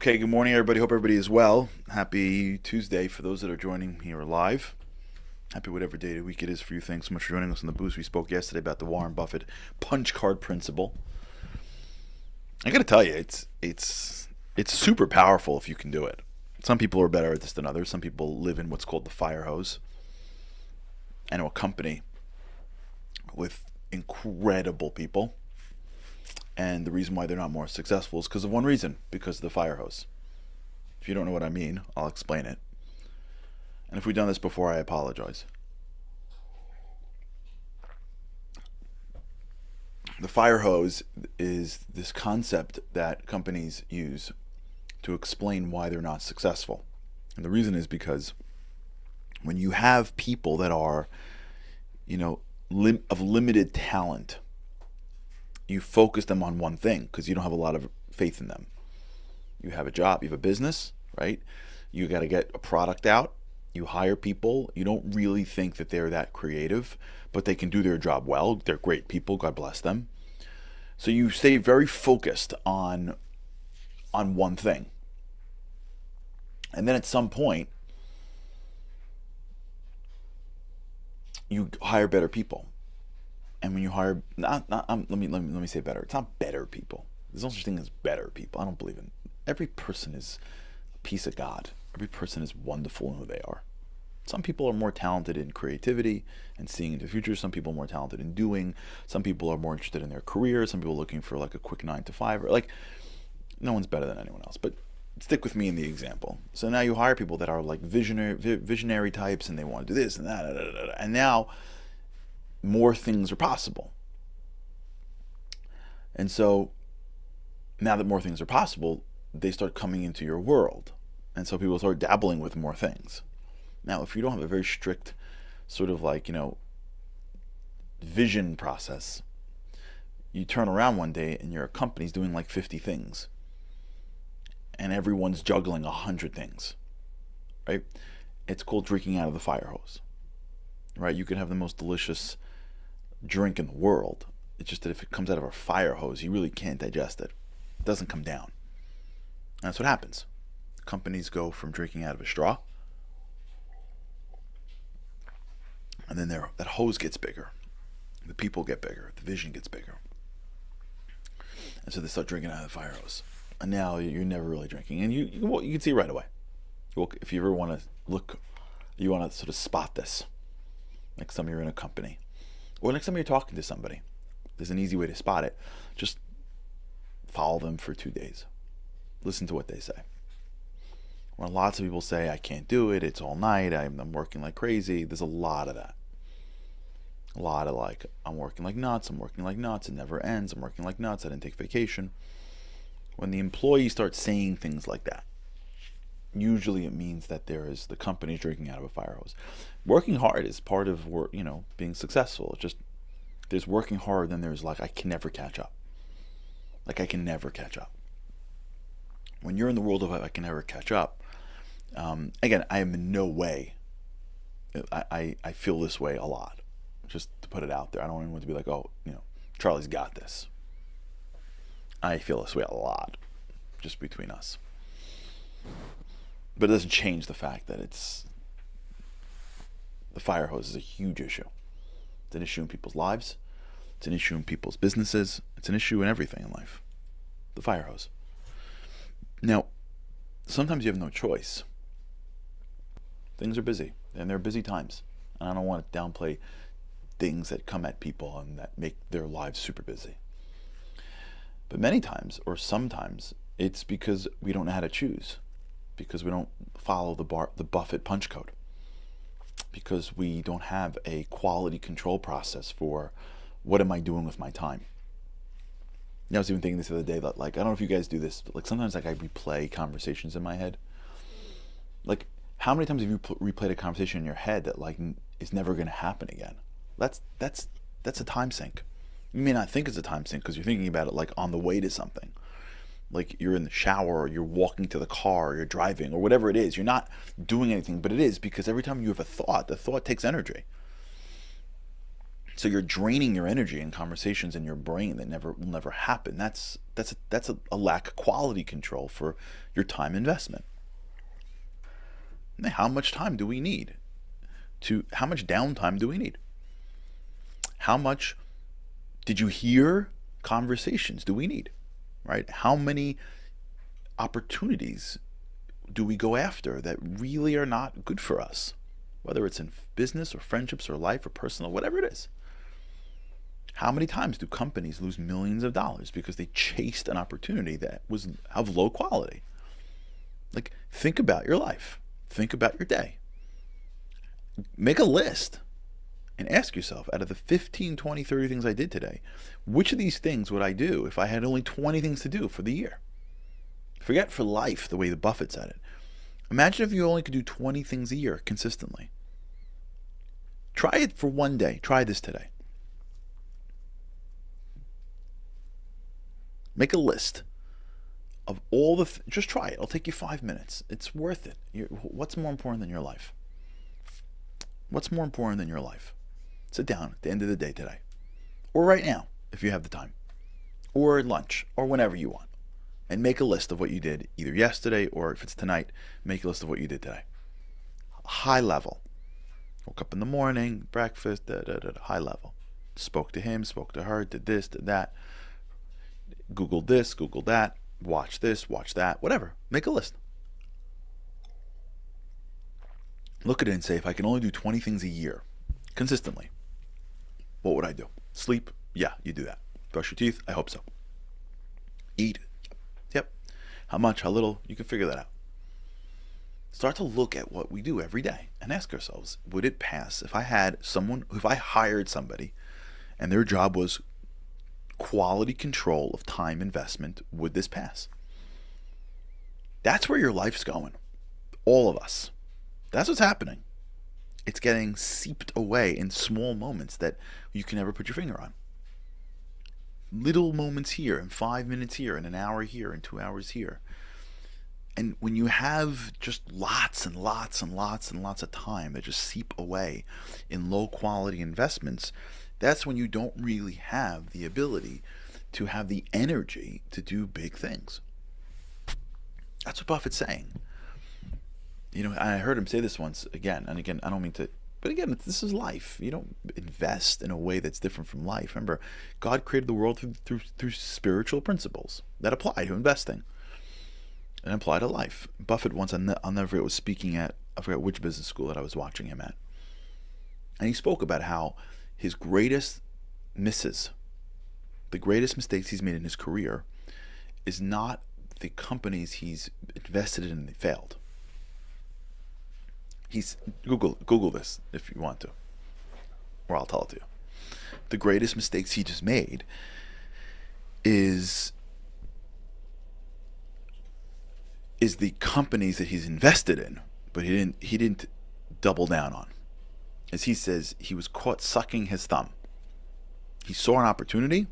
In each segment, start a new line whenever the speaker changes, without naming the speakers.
Okay, good morning, everybody. Hope everybody is well. Happy Tuesday for those that are joining here live. Happy whatever day of the week it is for you. Thanks so much for joining us on the boost. We spoke yesterday about the Warren Buffett punch card principle. I got to tell you, it's super powerful if you can do it. Some people are better at this than others. Some people live in what's called the fire hose. I know a company with incredible people, and the reason why they're not more successful is because of one reason, because of the fire hose. If you don't know what I mean, I'll explain it. And if we've done this before, I apologize. The fire hose is this concept that companies use to explain why they're not successful. And the reason is because when you have people that are, of limited talent, you focus them on one thing because you don't have a lot of faith in them. You have a job, you have a business, right? You got to get a product out. You hire people. You don't really think that they're that creative, but they can do their job well. They're great people. God bless them. So you stay very focused on one thing. And then at some point, you hire better people. And when you hire, let me say better. It's not better people. There's no such thing as better people. I don't believe in. Every person is a piece of God. Every person is wonderful in who they are. Some people are more talented in creativity and seeing into the future. Some people are more talented in doing. Some people are more interested in their career. Some people are looking for like a quick 9 to 5. Or no one's better than anyone else. But stick with me in the example. So now you hire people that are like visionary types, and they want to do this and that, and now more things are possible. And so now that more things are possible, they start coming into your world. And so people start dabbling with more things. Now, if you don't have a very strict sort of vision process, you turn around one day and your company's doing like 50 things. And everyone's juggling 100 things, right? It's called drinking out of the fire hose, right? You can have the most delicious drink in the world. It's just that if it comes out of a fire hose, you really can't digest it. It doesn't come down. And that's what happens. Companies go from drinking out of a straw, and then that hose gets bigger. The people get bigger. The vision gets bigger. And so they start drinking out of the fire hose. And now you're never really drinking. And you can see right away. If you ever want to look, you want to sort of spot this. Next time you're in a company, or next time you're talking to somebody, there's an easy way to spot it. Just follow them for 2 days. Listen to what they say. When lots of people say, I can't do it, it's all night, I'm working like crazy, there's a lot of that. A lot of I'm working like nuts, it never ends, I'm working like nuts, I didn't take vacation. When the employee starts saying things like that, usually it means that the company's drinking out of a fire hose. Working hard is part of being successful. It's just there's working hard, then there's I can never catch up. I can never catch up. When you're in the world of I can never catch up, again, I am in no way. I feel this way a lot. Just to put it out there, I don't want anyone to be like, oh, Charlie's got this. I feel this way a lot, just between us. But it doesn't change the fact that the fire hose is a huge issue. It's an issue in people's lives. It's an issue in people's businesses. It's an issue in everything in life. The fire hose. Now, sometimes you have no choice. Things are busy, and they're busy times. And I don't want to downplay things that come at people and that make their lives super busy. But many times, or sometimes, it's because we don't know how to choose. Because we don't follow the Buffett punch code. Because we don't have a quality control process for what am I doing with my time. I was even thinking this the other day that I don't know if you guys do this, but sometimes I replay conversations in my head. How many times have you replayed a conversation in your head that is never going to happen again? That's a time sink. You may not think it's a time sink because you're thinking about it on the way to something. You're in the shower, or you're walking to the car, or you're driving, or whatever it is. You're not doing anything, but it is because every time you have a thought, the thought takes energy. So you're draining your energy in conversations in your brain that will never happen. That's a lack of quality control for your time investment. Now, how much time do we need? How much downtime do we need? How much did you hear conversations do we need? Right? How many opportunities do we go after that really are not good for us? Whether it's in business or friendships or life or personal, whatever it is. How many times do companies lose millions of dollars because they chased an opportunity that was of low quality? Like, think about your life. Think about your day. Make a list and ask yourself, out of the 15, 20, 30 things I did today, which of these things would I do if I had only 20 things to do for the year? Forget for life, the way the Buffett said it. Imagine if you only could do 20 things a year consistently. Try it for one day. Try this today. Make a list of all the just try it. It'll take you 5 minutes. It's worth it. What's more important than your life? What's more important than your life? Sit down at the end of the day today, or right now if you have the time, or at lunch, or whenever you want, and make a list of what you did either yesterday, or if it's tonight, make a list of what you did today. High level. Woke up in the morning, breakfast, high level. Spoke to him, spoke to her, did this, did that. Googled this, Googled that, watch this, watch that, whatever. Make a list. Look at it and say, if I can only do 20 things a year consistently, what would I do? Sleep? Yeah, you do that. Brush your teeth? I hope so. Eat? Yep. How much? How little? You can figure that out. Start to look at what we do every day and ask ourselves, would it pass if I hired somebody and their job was quality control of time investment, would this pass? That's where your life's going. All of us. That's what's happening. It's getting seeped away in small moments that you can never put your finger on. Little moments here, and 5 minutes here, and an hour here, and 2 hours here. And when you have just lots and lots and lots and lots of time that just seep away in low quality investments, that's when you don't really have the ability to have the energy to do big things. That's what Buffett's saying. You know, I heard him say this once again, and again, I don't mean to, but again, this is life. You don't invest in a way that's different from life. Remember, God created the world through spiritual principles that apply to investing and apply to life. Buffett once, I'll never forget, was speaking at, I forget which business school that I was watching him at, and he spoke about how his greatest misses, the greatest mistakes he's made in his career, is not the companies he's invested in and they failed. Google this if you want to, or I'll tell it to you. The greatest mistakes he just made is the companies that he's invested in, but he didn't double down on. As he says, he was caught sucking his thumb. He saw an opportunity,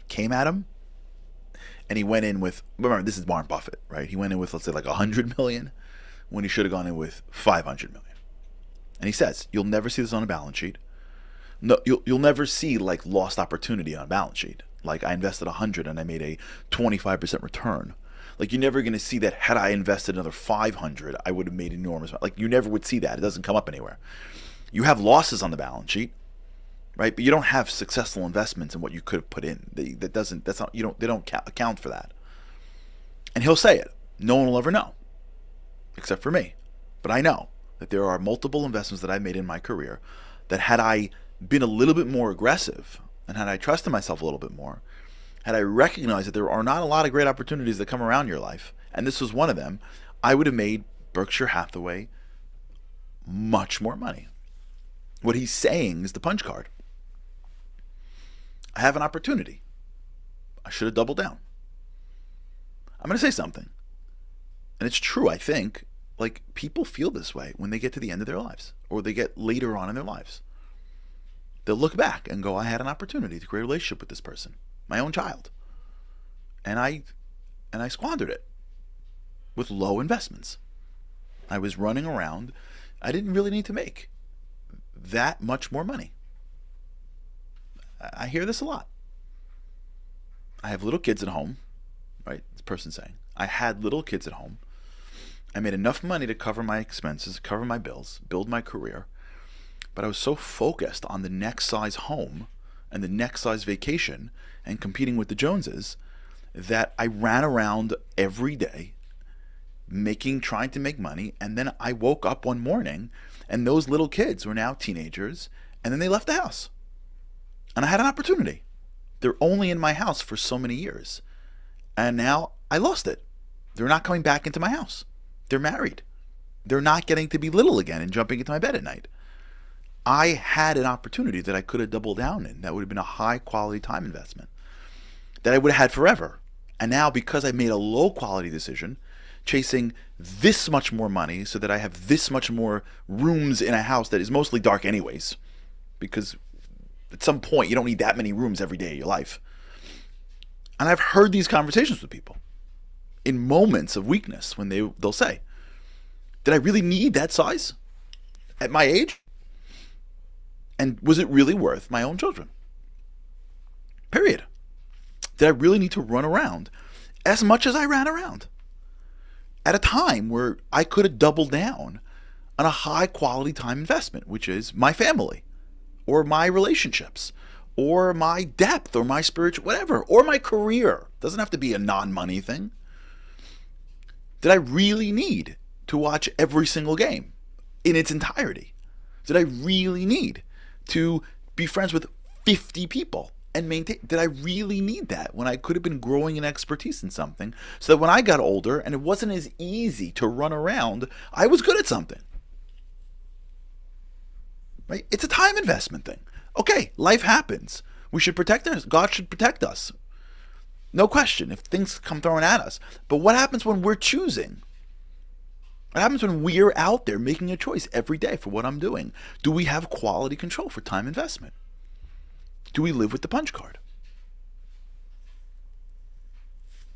came at him, and he went in with, remember, this is Warren Buffett, right? He went in with, let's say, like 100 million when he should have gone in with 500 million. And he says, you'll never see this on a balance sheet. No, you'll never see like lost opportunity on a balance sheet. Like I invested 100 and I made a 25% return. Like you're never going to see that. Had I invested another 500, I would have made enormous. Like you never would see that. It doesn't come up anywhere. You have losses on the balance sheet, right? But you don't have successful investments in what you could have put in. They don't account for that. And he'll say it. No one will ever know, except for me. But I know that there are multiple investments that I made in my career that had I been a little bit more aggressive and had I trusted myself a little bit more, had I recognized that there are not a lot of great opportunities that come around your life, and this was one of them, I would have made Berkshire Hathaway much more money. What he's saying is the punch card. I have an opportunity. I should have doubled down. I'm going to say something. And it's true, I think. Like, people feel this way when they get to the end of their lives, or they get later on in their lives. They'll look back and go, I had an opportunity to create a relationship with this person, my own child. And I squandered it with low investments. I was running around. I didn't really need to make that much more money. I hear this a lot. I have little kids at home, right? This person's saying, I had little kids at home. I made enough money to cover my expenses, cover my bills, build my career, but I was so focused on the next size home and the next size vacation and competing with the Joneses that I ran around every day trying to make money, and then I woke up one morning and those little kids were now teenagers, and then they left the house. And I had an opportunity. They're only in my house for so many years. And now I lost it. They're not coming back into my house. They're married. They're not getting to be little again and jumping into my bed at night. I had an opportunity that I could have doubled down in. That would have been a high quality time investment that I would have had forever. And now, because I made a low quality decision, chasing this much more money so that I have this much more rooms in a house that is mostly dark anyways, because at some point you don't need that many rooms every day of your life. And I've heard these conversations with people in moments of weakness when they'll say, did I really need that size at my age? And was it really worth my own children? Period. Did I really need to run around as much as I ran around at a time where I could have doubled down on a high quality time investment, which is my family or my relationships or my depth or my spiritual whatever, or my career? Doesn't have to be a non-money thing. Did I really need to watch every single game in its entirety? Did I really need to be friends with 50 people and maintain? Did I really need that when I could have been growing an expertise in something so that when I got older and it wasn't as easy to run around, I was good at something? Right? It's a time investment thing. Okay, life happens. We should protect us. God should protect us. No question, if things come thrown at us. But what happens when we're choosing? What happens when we're out there making a choice every day for what I'm doing? Do we have quality control for time investment? Do we live with the punch card?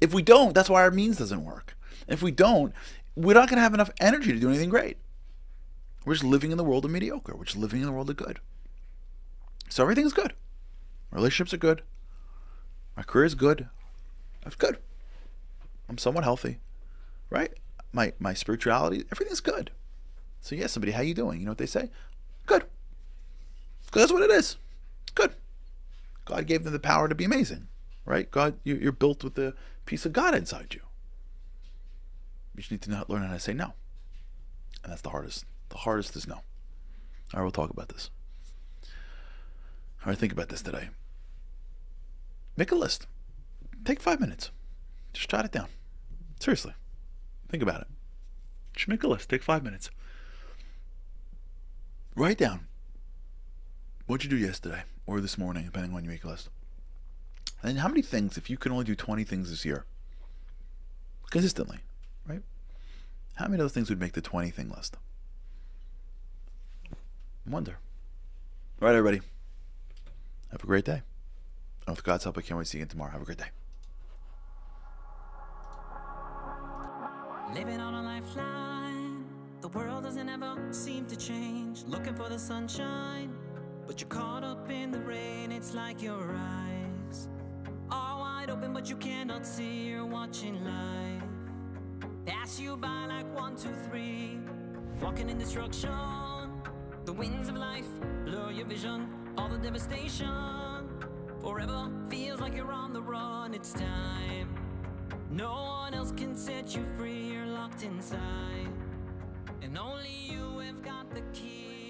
If we don't, that's why our means doesn't work. If we don't, we're not going to have enough energy to do anything great. We're just living in the world of mediocre. We're just living in the world of good. So everything's good. Relationships are good. My career is good. That's good. I'm somewhat healthy, right? My spirituality, everything's good. So yeah, somebody, how you doing? You know what they say? Good. Because that's what it is. Good. God gave them the power to be amazing, right? God, you're built with the piece of God inside you. You just need to learn how to say no. And that's the hardest. The hardest is no. All right, we'll talk about this. All right, think about this today. Make a list. Take 5 minutes. Just jot it down. Seriously. Think about it. Just make a list. Take 5 minutes. Write down what'd you do yesterday or this morning, depending on when you make a list. And how many things, if you can only do 20 things this year, consistently, right? How many of those things would make the 20 thing list? I wonder. All right, everybody. Have a great day. And with God's help, I can't wait to see you again tomorrow. Have a great day.
Living on a lifeline, the world doesn't ever seem to change. Looking for the sunshine, but you're caught up in the rain. It's like your eyes are wide open, but you cannot see. You're watching life pass you by like 1, 2, 3. Walking in destruction, the winds of life blur your vision. All the devastation forever feels like you're on the run. It's time. No one else can set you free. You're locked inside, and only you have got the key.